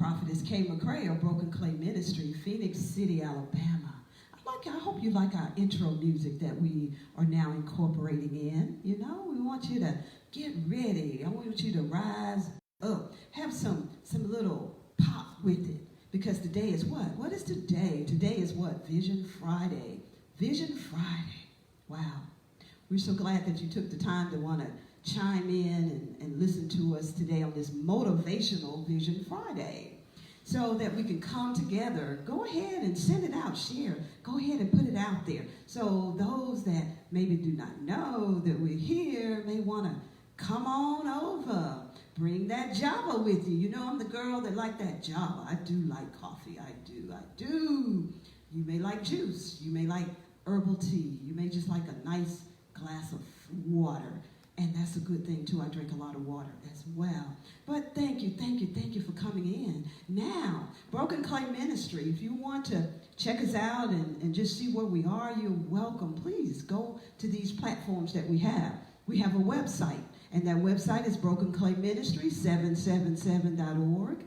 Prophetess Kay of Broken Clay Ministry, Phoenix City, Alabama. I hope you like our intro music that we are now incorporating in. You know, we want you to get ready. I want you to rise up. Have some little pop with it. Because today is what? What is today? Today is what? Vision Friday. Vision Friday. Wow. We're so glad that you took the time to want to chime in and listen to us today on this motivational Vision Friday. So that we can come together. Go ahead and send it out, share. Go ahead and put it out there. So those that maybe do not know that we're here may want to come on over. Bring that Java with you. You know, I'm the girl that like that Java. I do like coffee. I do. You may like juice. You may like herbal tea. You may just like a nice glass of water. And that's a good thing, too. I drink a lot of water as well. But thank you for coming in. Now, Broken Clay Ministry, if you want to check us out and just see where we are, you're welcome. Please go to these platforms that we have. We have a website, and that website is brokenclayministry777.org,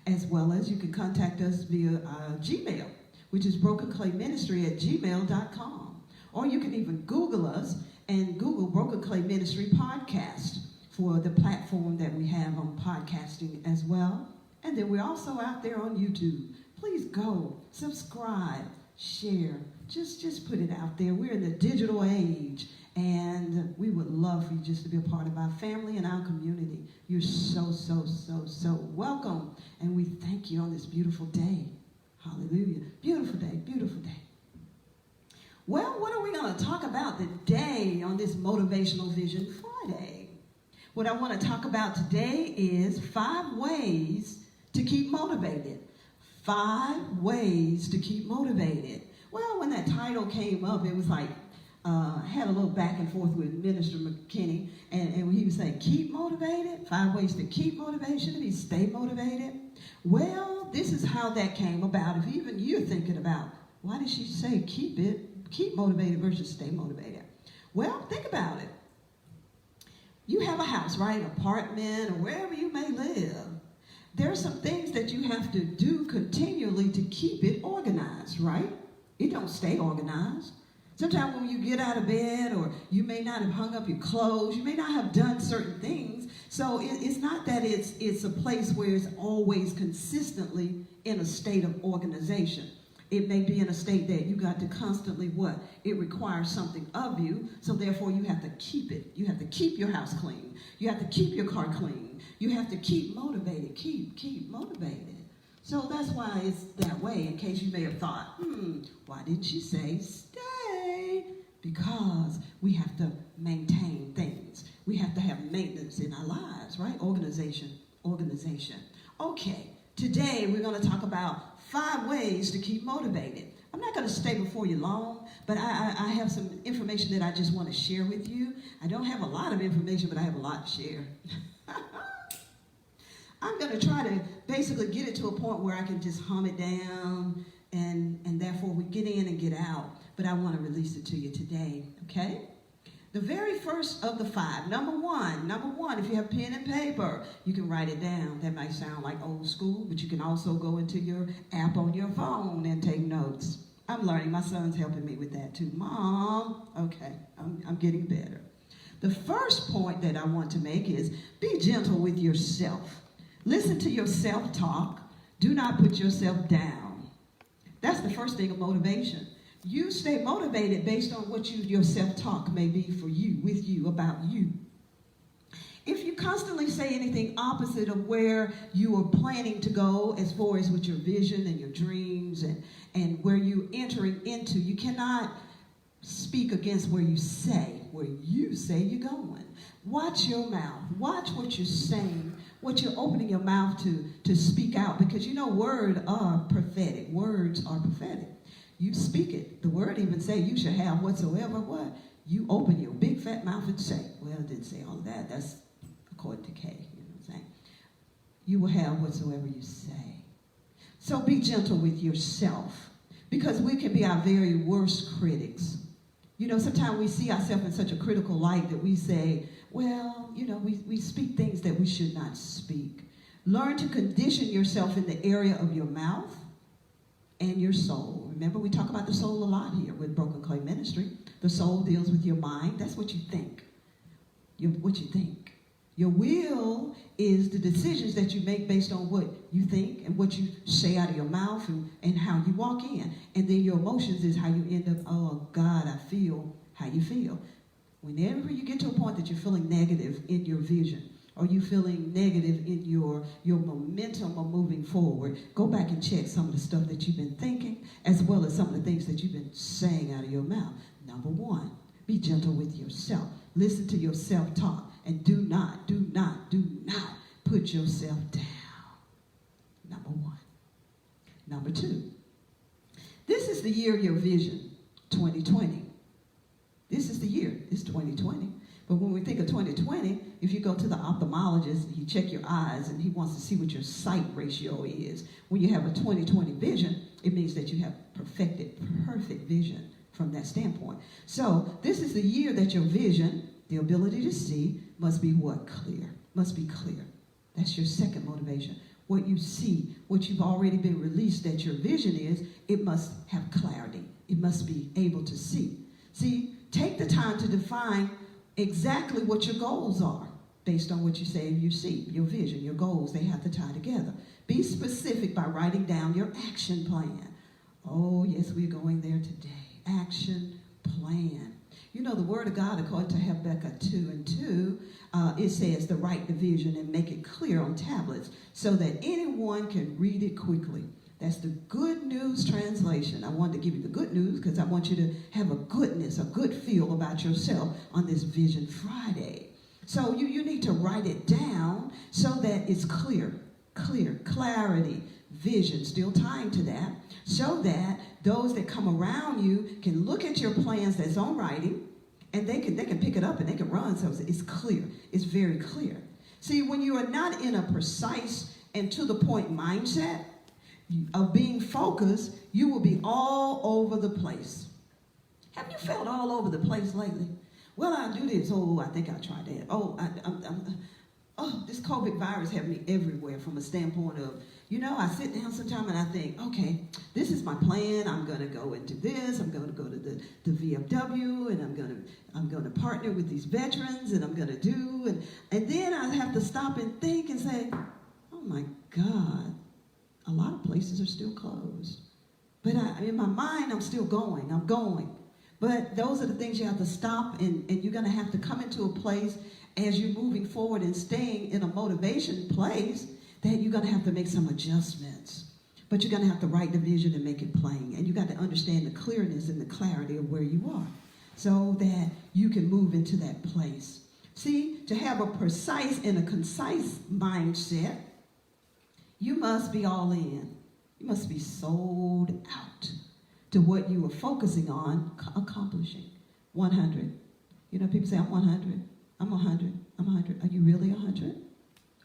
as well as you can contact us via Gmail, which is brokenclayministry@gmail.com. Or you can even Google us and Google Broken Clay Ministry Podcast for the platform that we have on podcasting as well. And then we're also out there on YouTube. Please go, subscribe, share. Just put it out there. We're in the digital age, and we would love for you just to be a part of our family and our community. You're so welcome, and we thank you on this beautiful day. Hallelujah. Beautiful day, beautiful day. Well, what are we going to talk about today on this Motivational Vision Friday? What I want to talk about today is 5 ways to keep motivated. 5 ways to keep motivated. Well, when that title came up, it was like, I had a little back and forth with Minister McKinney, and he was saying, keep motivated? 5 ways to keep motivated? Shouldn't it be stay motivated? Well, this is how that came about. If even you're thinking about, why did she say keep motivated versus stay motivated? Well, think about it. You have a house, right? Apartment, or wherever you may live. There are some things that you have to do continually to keep it organized, right? It don't stay organized. Sometimes when you get out of bed, or you may not have hung up your clothes, you may not have done certain things. So it's not that it's a place where it's always consistently in a state of organization. It may be in a state that you got to constantly what? It requires something of you, so therefore you have to keep it. You have to keep your house clean. You have to keep your car clean. You have to keep motivated. Keep motivated. So that's why it's that way, in case you may have thought, why didn't she say stay? Because we have to maintain things. We have to have maintenance in our lives, right? Organization. Okay, today we're going to talk about 5 ways to keep motivated. I'm not going to stay before you long, but I have some information that I just want to share with you. I don't have a lot of information, but I have a lot to share. I'm going to try to basically get it to a point where I can just hum it down, and therefore we get in and get out. But I want to release it to you today, okay? The very first of the 5, number one, if you have pen and paper, you can write it down. That might sound like old school, but you can also go into your app on your phone and take notes. I'm learning. My son's helping me with that too. Mom, okay, I'm getting better. The first point that I want to make is be gentle with yourself. Listen to your self-talk. Do not put yourself down. That's the first thing of motivation. You stay motivated based on what your self-talk may be for you, with you, about you. If you constantly say anything opposite of where you are planning to go as far as with your vision and your dreams and where you're entering into, you cannot speak against where you say you're going. Watch your mouth. Watch what you're saying, what you're opening your mouth to speak out, because you know words are prophetic. Words are prophetic. You speak it. The word even say you should have whatsoever what? You open your big fat mouth and say. Well, it didn't say all of that. That's according to Kay. You know what I'm saying? You will have whatsoever you say. So be gentle with yourself, because we can be our very worst critics. You know, sometimes we see ourselves in such a critical light that we say, well, you know, we speak things that we should not speak. Learn to condition yourself in the area of your mouth and your soul. Remember, we talk about the soul a lot here with Broken Clay Ministry. The soul deals with your mind. That's what you think. What you think. Your will is the decisions that you make based on what you think and what you say out of your mouth and how you walk in. And then your emotions is how you end up, oh, God, I feel how you feel. Whenever you get to a point that you're feeling negative in your vision, or you feeling negative in your momentum of moving forward, go back and check some of the stuff that you've been thinking, as well as some of the things that you've been saying out of your mouth. Number one, be gentle with yourself. Listen to your self-talk, and do not put yourself down. Number one. Number two, this is the year of your vision, 2020. This is the year. It's 2020. But when we think of 2020, if you go to the ophthalmologist, he check your eyes and he wants to see what your sight ratio is. When you have a 2020 vision, it means that you have perfect vision from that standpoint. So this is the year that your vision, the ability to see, must be what? Clear. Must be clear. That's your second motivation. What you see, what you've already been released that your vision is, it must have clarity. It must be able to see. See, take the time to define exactly what your goals are based on what you say you see. Your vision, your goals, they have to tie together. Be specific by writing down your action plan. Oh, yes, we're going there today. Action plan. You know, the Word of God, according to Habakkuk 2:2, it says to write the vision and make it clear on tablets so that anyone can read it quickly. That's the Good News translation. I wanted to give you the good news because I want you to have a good feel about yourself on this Vision Friday. So you need to write it down so that it's clear, clarity, vision, still tying to that, so that those that come around you can look at your plans that's on writing, and they can pick it up and they can run. So it's clear. It's very clear. See, when you are not in a precise and to the point mindset of being focused, you will be all over the place. Have you felt all over the place lately? Well, I do this. Oh, I think I'll try that. Oh, this COVID virus have me everywhere from a standpoint of, I sit down sometime and I think, okay, this is my plan. I'm going to go into this. I'm going to go to the VFW, and I'm going to partner with these veterans, and I'm going to do, and then I have to stop and think and say, oh my God, a lot of places are still closed. But in my mind, I'm still going. I'm going. But those are the things you have to stop, and you're going to have to come into a place as you're moving forward and staying in a motivation place that you're going to have to make some adjustments. But you're going to have to write the vision and make it plain. And you got to understand the clearness and the clarity of where you are so that you can move into that place. See, to have a precise and a concise mindset, you must be all in. You must be sold out to what you are focusing on accomplishing. 100. People say, I'm 100. I'm 100. I'm 100. Are you really 100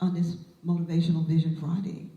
on this Motivational Vision Friday?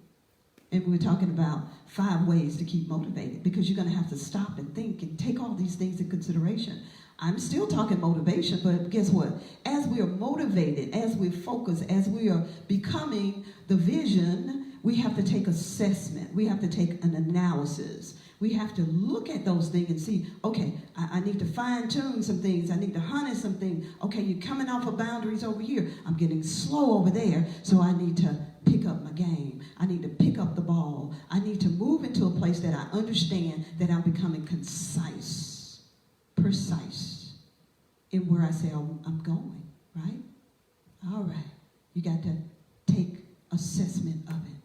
And we're talking about 5 ways to keep motivated, because you're going to have to stop and think and take all these things in consideration. I'm still talking motivation, but guess what? As we are motivated, as we're focused, as we are becoming the vision, we have to take assessment. We have to take an analysis. We have to look at those things and see, okay, I need to fine-tune some things. I need to harness some things. Okay, you're coming off of boundaries over here. I'm getting slow over there, so I need to pick up my game. I need to pick up the ball. I need to move into a place that I understand that I'm becoming concise, precise in where I say I'm going, right? All right. You got to take assessment of it.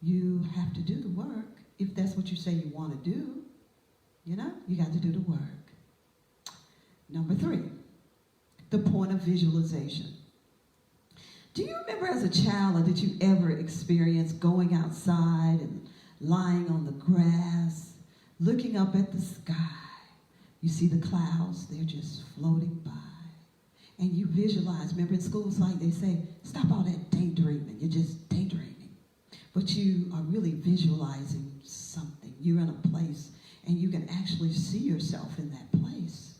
You have to do the work. If that's what you say you want to do, you got to do the work. Number 3, the point of visualization. Do you remember as a child, or did you ever experience going outside and lying on the grass, looking up at the sky? You see the clouds, they're just floating by. And you visualize, remember in schools like they say, stop all that daydreaming, you're just daydreaming. But you are really visualizing something. You're in a place, and you can actually see yourself in that place.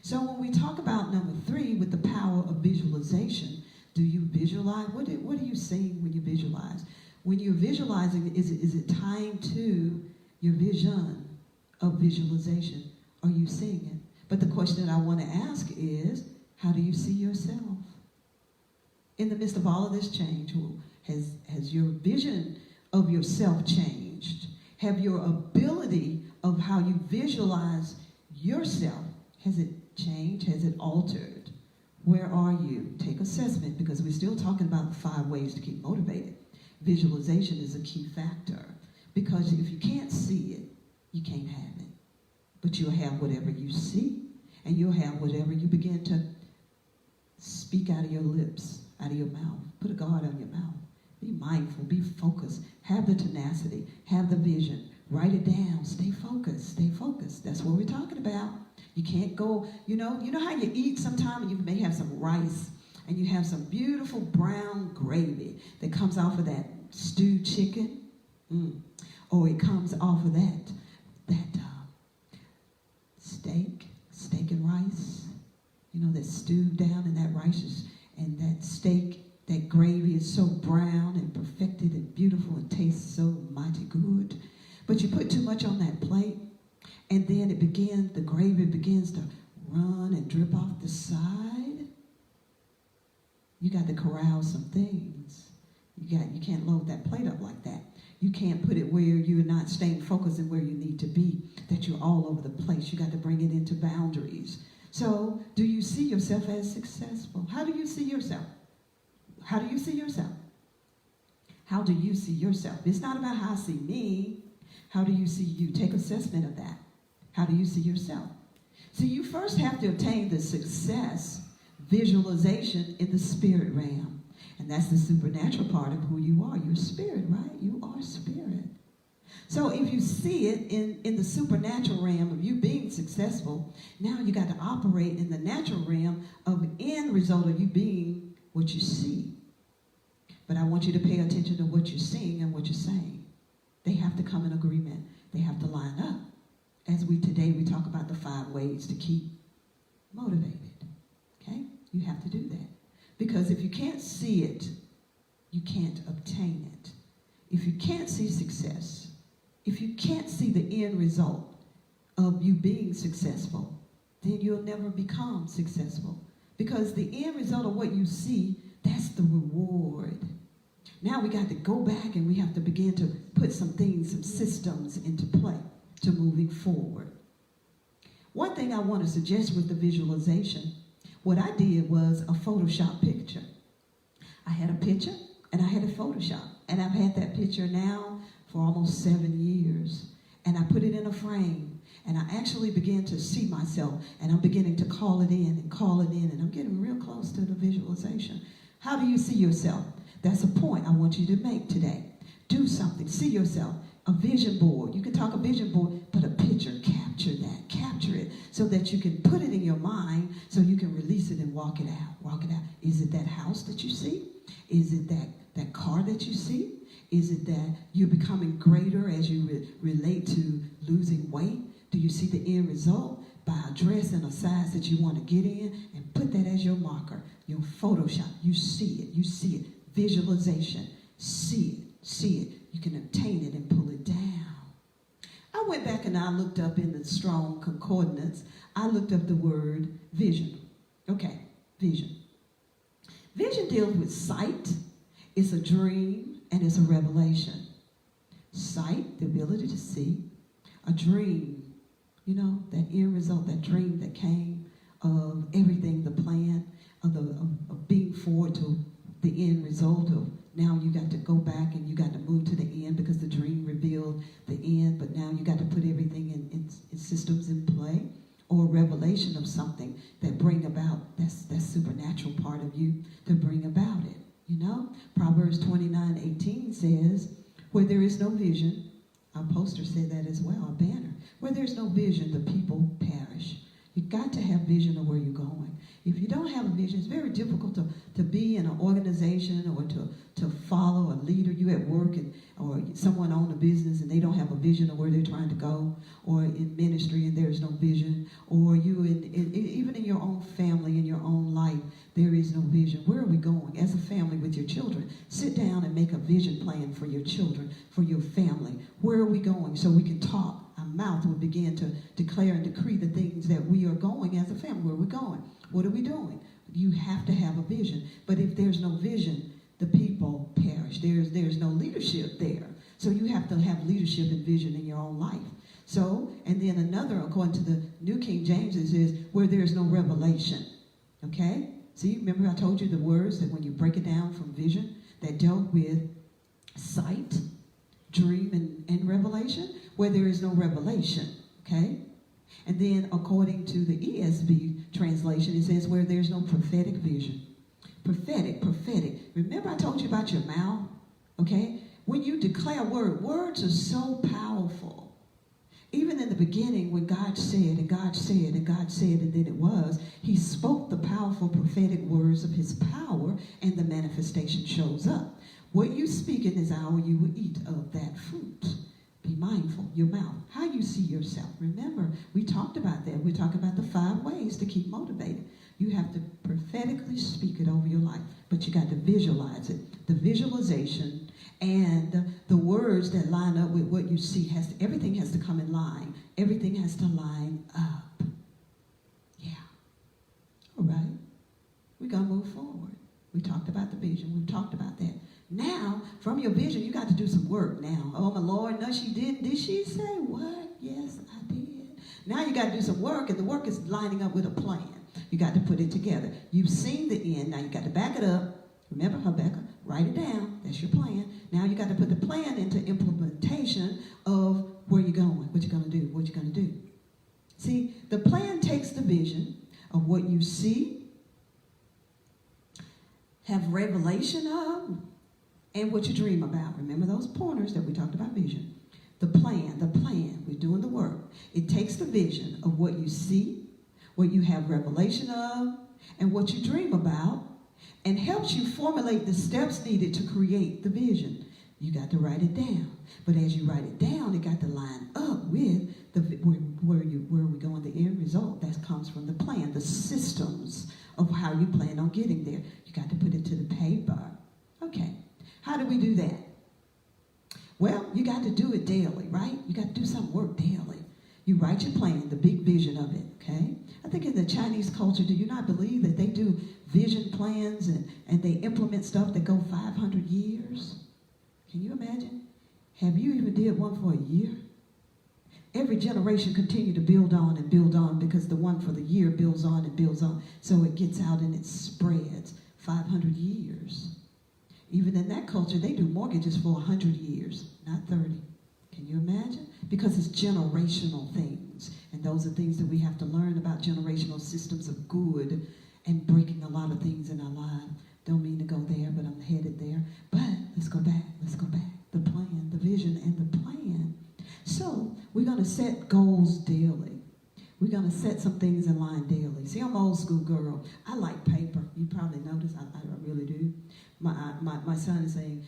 So when we talk about number 3 with the power of visualization, do you visualize? What are you seeing when you visualize? When you're visualizing, is it tying to your vision of visualization? Are you seeing it? But the question that I want to ask is, how do you see yourself? In the midst of all of this change, has your vision of yourself changed? Have your ability of how you visualize yourself, has it changed? Has it altered? Where are you? Take assessment, because we're still talking about 5 ways to keep motivated. Visualization is a key factor, because if you can't see it, you can't have it. But you'll have whatever you see, and you'll have whatever you begin to speak out of your lips, out of your mouth. Put a guard on your mouth. Be mindful, be focused, have the tenacity, have the vision. Write it down, stay focused, stay focused. That's what we're talking about. You can't go, you know how you eat sometimes, you may have some rice, and you have some beautiful brown gravy that comes off of that stewed chicken, or it comes off of that steak and rice, that stewed down in that rice, and that steak, that gravy is so brown and perfected and beautiful and tastes so mighty good. But you put too much on that plate, and then the gravy begins to run and drip off the side. You got to corral some things. You can't load that plate up like that. You can't put it where you're not staying focused and where you need to be, that you're all over the place. You got to bring it into boundaries. So, do you see yourself as successful? How do you see yourself? How do you see yourself? How do you see yourself? It's not about how I see me. How do you see you? Take assessment of that. How do you see yourself? So you first have to obtain the success visualization in the spirit realm. And that's the supernatural part of who you are. You're spirit, right? You are spirit. So if you see it in the supernatural realm of you being successful, now you got to operate in the natural realm of end result of you being what you see. But I want you to pay attention to what you're seeing and what you're saying. They have to come in agreement. They have to line up. As today we talk about the 5 ways to keep motivated. Okay? You have to do that. Because if you can't see it, you can't obtain it. If you can't see success, if you can't see the end result of you being successful, then you'll never become successful. Because the end result of what you see, that's the reward. Now we got to go back and we have to begin to put some things, some systems into play to moving forward. One thing I want to suggest with the visualization, what I did was a Photoshop picture. I had a picture and I had a Photoshop. And I've had that picture now for almost 7 years. And I put it in a frame. And I actually began to see myself. And I'm beginning to call it in and call it in. And I'm getting real close to the visualization. How do you see yourself? That's a point I want you to make today. Do something. See yourself. A vision board. You can talk a vision board, but a picture. Capture that. Capture it so that you can put it in your mind so you can release it and walk it out. Walk it out. Is it that house that you see? Is it that car that you see? Is it that you're becoming greater as you relate to losing weight? Do you see the end result? By a dress and a size that you want to get in, and put that as your marker, your Photoshop. You see it. You see it. Visualization. See it. See it. You can obtain it and pull it down. I went back and I looked up in the Strong Concordance. I looked up the word vision. Okay, vision. Vision deals with sight. It's a dream and it's a revelation. Sight, the ability to see. A dream, that end result, that dream that came of everything, the plan of being forward to the end result of now you got to go back and you got to move to the end because the dream revealed the end, but now you got to put everything in systems in play, or a revelation of something that bring about, that's supernatural part of you to bring about it. Proverbs 29:18 says, where there is no vision, our poster said that as well, our banner, where there's no vision, the people perish. You got to have vision of where you're going. If you don't have a vision, it's very difficult to be in an organization or to follow a leader. You at work or someone own a business and they don't have a vision of where they're trying to go, or in ministry and there's no vision, or you even in your own family, in your own life, there is no vision. Where are we going as a family with your children? Sit down and make a vision plan for your children, for your family. Where are we going so we can talk? Our mouth will begin to declare and decree the things that we are going as a family. Where are we going? What are we doing? You have to have a vision. But if there's no vision, the people perish. There's no leadership there. So you have to have leadership and vision in your own life. So, and then another, according to the New King James, is where there's no revelation. Okay? See, remember I told you the words that when you break it down from vision, that dealt with sight, dream, and revelation, where there is no revelation. Okay? And then according to the ESV translation, it says where there's no prophetic vision. Prophetic. Remember I told you about your mouth? Okay? When you declare words are so powerful. Even in the beginning, when God said, and God said, and God said, and then it was, he spoke the powerful prophetic words of his power, and the manifestation shows up. What you speak in this hour, you will eat of that fruit. Be mindful, your mouth, how you see yourself. Remember, we talked about that. We talked about the 5 ways to keep motivated. You have to prophetically speak it over your life, but you got to visualize it. The visualization and the words that line up with what you see, everything has to come in line. Everything has to line up. Yeah. All right. We're going to move forward. We talked about the vision. We talked about that. Now, from your vision, you got to do some work now. Oh, my Lord, no, she didn't. Did she say what? Yes, I did. Now you got to do some work, and the work is lining up with a plan. You got to put it together. You've seen the end. Now you got to back it up. Remember, Rebecca, write it down. That's your plan. Now you got to put the plan into implementation of where you're going, what you're going to do, what you're going to do. See, the plan takes the vision of what you see, have revelation of, and what you dream about. Remember those pointers that we talked about vision. The plan, we're doing the work. It takes the vision of what you see, what you have revelation of, and what you dream about, and helps you formulate the steps needed to create the vision. You got to write it down. But as you write it down, it got to line up with where we go in the end result. That comes from the plan, the systems of how you plan on getting there. You got to put it to the paper. Okay. How do we do that? Well, you got to do it daily, right? You got to do some work daily. You write your plan, the big vision of it, okay? I think in the Chinese culture, do you not believe that they do vision plans and they implement stuff that go 500 years? Can you imagine? Have you even did one for a year? Every generation continue to build on because the one for the year builds on and builds on. So it gets out and it spreads 500 years. Even in that culture, they do mortgages for 100 years, not 30. Can you imagine? Because it's generational things. And those are things that we have to learn about, generational systems of good and breaking a lot of things in our life. Don't mean to go there, but I'm headed there. But let's go back. The plan, the vision, and the plan. So we're going to set goals daily. We're going to set some things in line daily. See, I'm an old school girl. I like paper. You probably notice I really do. My son is saying,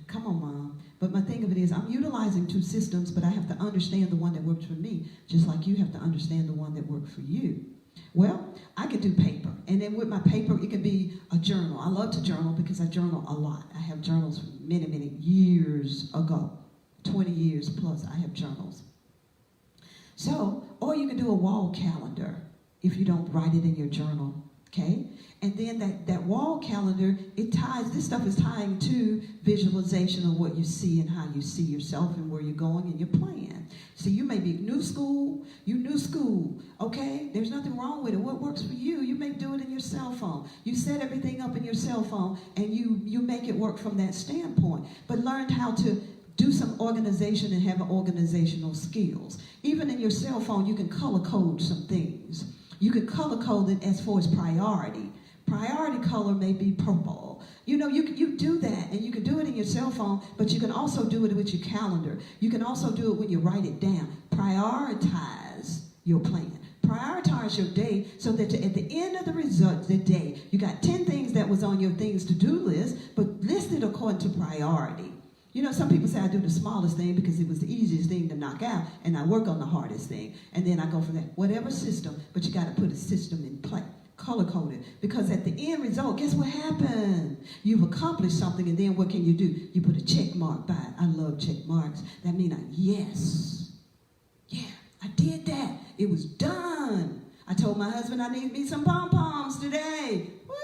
come on, Mom. But my thing of it is, I'm utilizing 2 systems, but I have to understand the one that works for me, just like you have to understand the one that works for you. Well, I could do paper. And then with my paper, it could be a journal. I love to journal because I journal a lot. I have journals from many, many years ago. 20 years plus, I have journals. So, or you can do a wall calendar if you don't write it in your journal, okay? And then that wall calendar, this stuff is tying to visualization of what you see and how you see yourself and where you're going in your plan. So you may be new school, okay? There's nothing wrong with it. What works for you? You may do it in your cell phone. You set everything up in your cell phone and you make it work from that standpoint. But learn how to do some organization and have organizational skills. Even in your cell phone, you can color code some things. You can color code it as far as priority. Priority color may be purple. You know, you do that, and you can do it in your cell phone, but you can also do it with your calendar. You can also do it when you write it down. Prioritize your plan. Prioritize your day so that at the end of the day, you got 10 things that was on your things to do list, but listed according to priority. You know, some people say I do the smallest thing because it was the easiest thing to knock out, and I work on the hardest thing, and then I go from that. Whatever system, but you got to put a system in play. color-coded. Because at the end result, guess what happened? You've accomplished something, and then what can you do? You put a check mark by it. I love check marks. That means, yes. Yeah, I did that. It was done. I told my husband I need me some pom-poms today. Woo!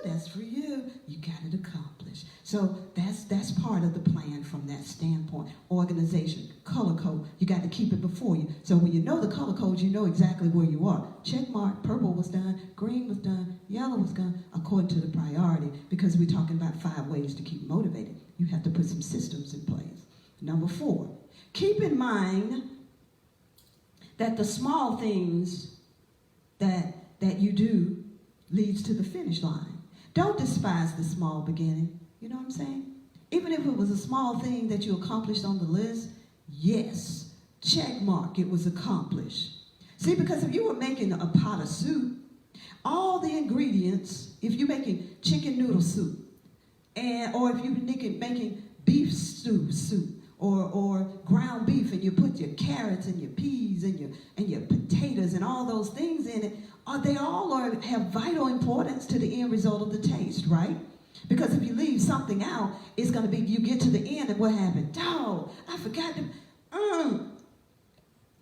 That's for you. You got it accomplished. So that's part of the plan from that standpoint. Organization, color code. You got to keep it before you. So when you know the color codes, you know exactly where you are. Check mark, purple was done, green was done, yellow was done, according to the priority, because we're talking about 5 ways to keep motivated. You have to put some systems in place. Number 4, keep in mind that the small things that you do leads to the finish line. Don't despise the small beginning. You know what I'm saying? Even if it was a small thing that you accomplished on the list, yes, check mark, it was accomplished. See, because if you were making a pot of soup, all the ingredients, if you're making chicken noodle soup, or if you're making beef stew soup, or ground beef, and you put your carrots and your peas and your potatoes and all those things in it, they all have vital importance to the end result of the taste, right? Because if you leave something out, it's going to be, you get to the end and what happened? Oh, I forgot to,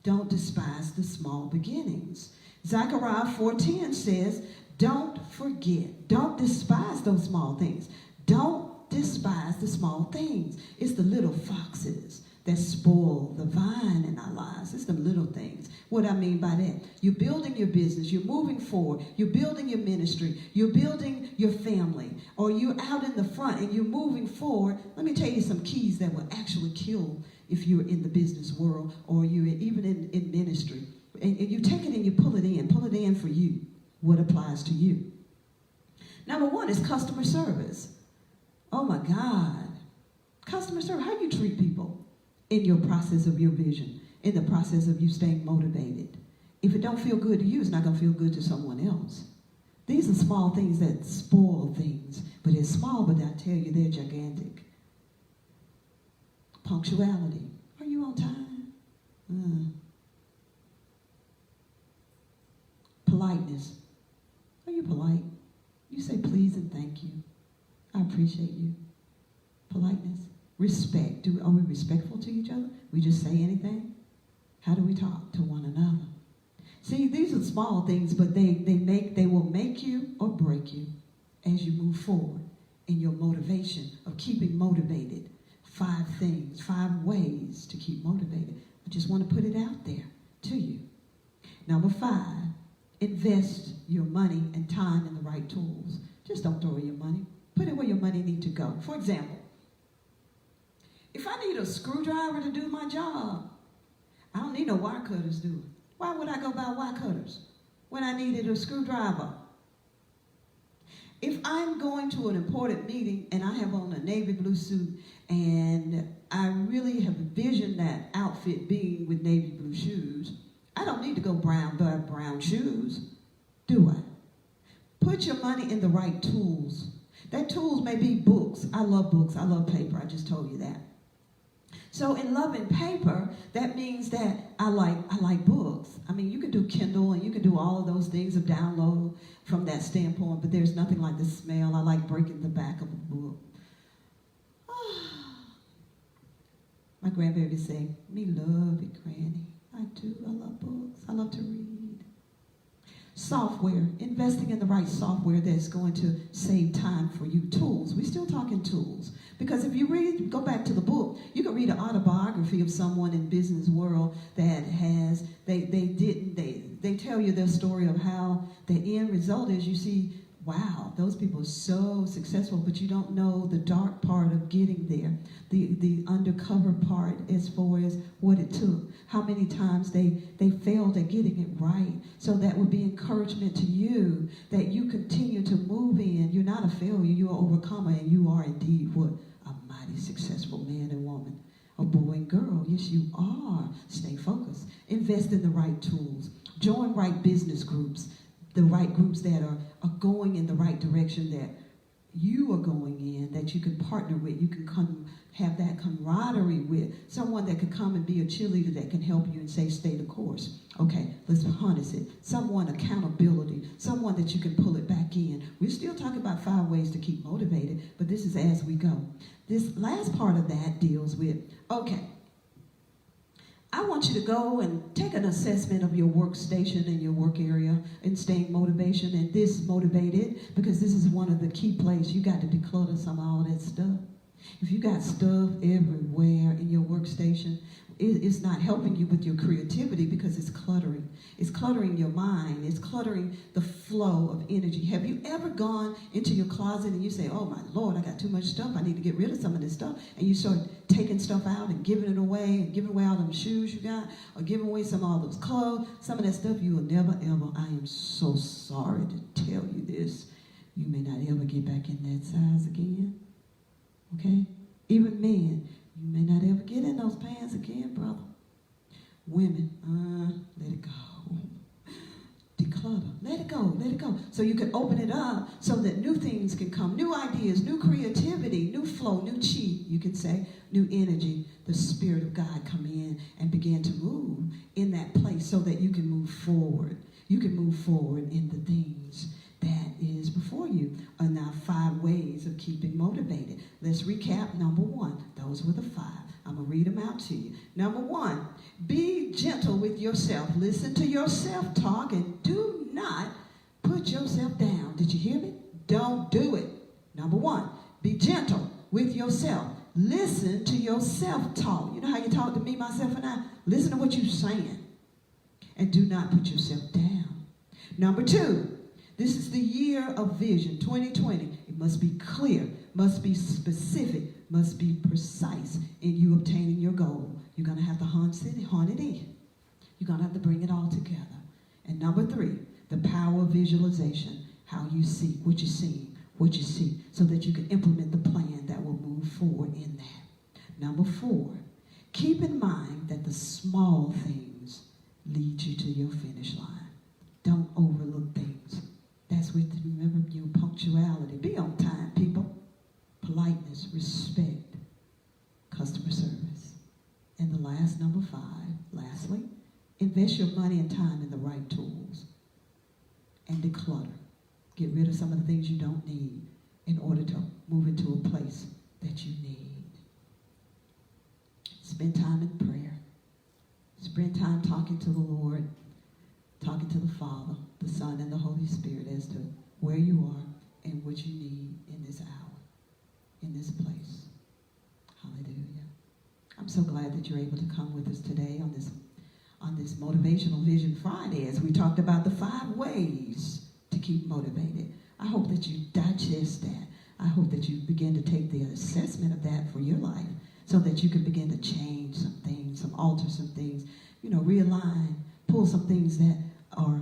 Don't despise the small beginnings. Zechariah 4:10 says, don't forget, don't despise those small things. Don't despise the small things. It's the little foxes that spoil the vine in our lives. It's the little things. What I mean by that, you're building your business, you're moving forward, you're building your ministry, you're building your family, or you're out in the front and you're moving forward. Let me tell you some keys that will actually kill if you're in the business world or you're even in ministry. And you take it and you pull it in for you, what applies to you. Number 1 is customer service. Oh my God. Customer service, how you treat people in your process of your vision, in the process of you staying motivated. If it don't feel good to you, it's not going to feel good to someone else. These are small things that spoil things, but they're small, but I tell you, they're gigantic. Punctuality. Are you on time? Politeness. Are you polite? You say please and thank you. I appreciate you. Politeness. Respect. Are we respectful to each other? We just say anything? How do we talk to one another? See, these are small things, but they will make you or break you as you move forward in your motivation of keeping motivated. 5 things, 5 ways to keep motivated. I just want to put it out there to you. Number 5, invest your money and time in the right tools. Just don't throw your money. Put it where your money needs to go. For example, if I need a screwdriver to do my job, I don't need no wire cutters, do I? Why would I go buy wire cutters when I needed a screwdriver? If I'm going to an important meeting and I have on a navy blue suit and I really have envisioned that outfit being with navy blue shoes, I don't need to go buy brown shoes, do I? Put your money in the right tools. That tools may be books. I love books. I love paper. I just told you that. So in loving paper, that means that I like books. I mean, you can do Kindle and you can do all of those things of download from that standpoint, but there's nothing like the smell. I like breaking the back of a book. My grandbaby say, me love it, Granny. I do. I love books. I love to read. Software. Investing in the right software that's going to save time for you. Tools. We're still talking tools. Because if you go back to the book, you can read an autobiography of someone in business world that has, they tell you their story of how the end result is, you see, wow, those people are so successful, but you don't know the dark part of getting there, the undercover part as far as what it took, how many times they failed at getting it right. So that would be encouragement to you that you continue to move in. You're not a failure, you're an overcomer, and you are indeed what? A mighty successful man and woman, a boy and girl. Yes, you are. Stay focused. Invest in the right tools. Join right business groups. The right groups that are going in the right direction, that you are going in, that you can partner with, you can come have that camaraderie with, someone that could come and be a cheerleader that can help you and say, stay the course. Okay, let's harness it. Someone, accountability, someone that you can pull it back in. We're still talking about 5 ways to keep motivated, but this is as we go. This last part of that deals with, okay, I want you to go and take an assessment of your workstation and your work area and staying motivation and this motivated, because this is one of the key places. You got to declutter some of all that stuff. If you got stuff everywhere in your workstation, it's not helping you with your creativity because it's cluttering. It's cluttering your mind. It's cluttering the flow of energy. Have you ever gone into your closet and you say, oh my Lord, I got too much stuff. I need to get rid of some of this stuff. And you start taking stuff out and giving it away and giving away all them shoes you got or giving away some of all those clothes. Some of that stuff you will never, ever, I am so sorry to tell you this, you may not ever get back in that size again. Okay? Even men, you may not ever get in those pants again, brother. Women, let it go. Declutter. Let it go. Let it go. So you can open it up so that new things can come. New ideas, new creativity, new flow, new chi, you can say, new energy. The Spirit of God come in and begin to move in that place so that you can move forward. You can move forward in the things that is before you. Are now 5 ways of keeping motivated. Let's recap. Number 1, those were the 5. I'm going to read them out to you. Number 1, be gentle with yourself. Listen to your self-talk and do not put yourself down. Did you hear me? Don't do it. Number 1, be gentle with yourself. Listen to your self-talk. You know how you talk to me, myself, and I? Listen to what you're saying. And do not put yourself down. Number 2, this is the year of vision, 2020. It must be clear, must be specific, must be precise in you obtaining your goal. You're going to have to hone it in. You're going to have to bring it all together. And number 3, the power of visualization, how you see, what you see, so that you can implement the plan that will move forward in that. Number 4, keep in mind that the small things lead you to your finish line. Don't overlook things. That's with, remember, your punctuality. Be on time, people. Politeness, respect, customer service. And the last, number 5, lastly, invest your money and time in the right tools. And declutter. Get rid of some of the things you don't need in order to move into a place that you need. Spend time in prayer. Spend time talking to the Lord, talking to the Father, the Son, and the Holy Spirit as to where you are and what you need in this hour, in this place. Hallelujah. I'm so glad that you're able to come with us today on this Motivational Vision Friday as we talked about the 5 ways to keep motivated. I hope that you digest that. I hope that you begin to take the assessment of that for your life so that you can begin to change some things, alter some things, realign, pull some things that are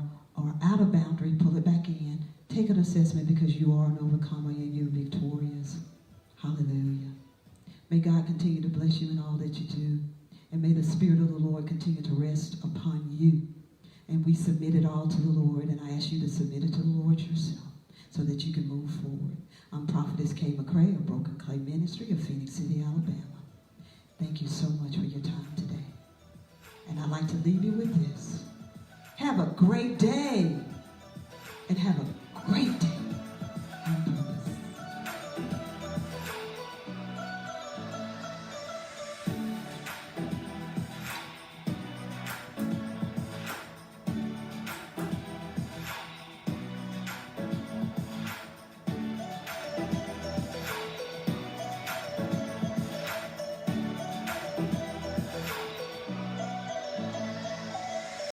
out of boundary, pull it back in. Take an assessment because you are an overcomer and you're victorious. Hallelujah. May God continue to bless you in all that you do. And may the Spirit of the Lord continue to rest upon you. And we submit it all to the Lord. And I ask you to submit it to the Lord yourself so that you can move forward. I'm Prophetess Kay of Broken Clay Ministry of Phoenix City, Alabama. Thank you so much for your time today. And I'd like to leave you with this. Have a great day and have a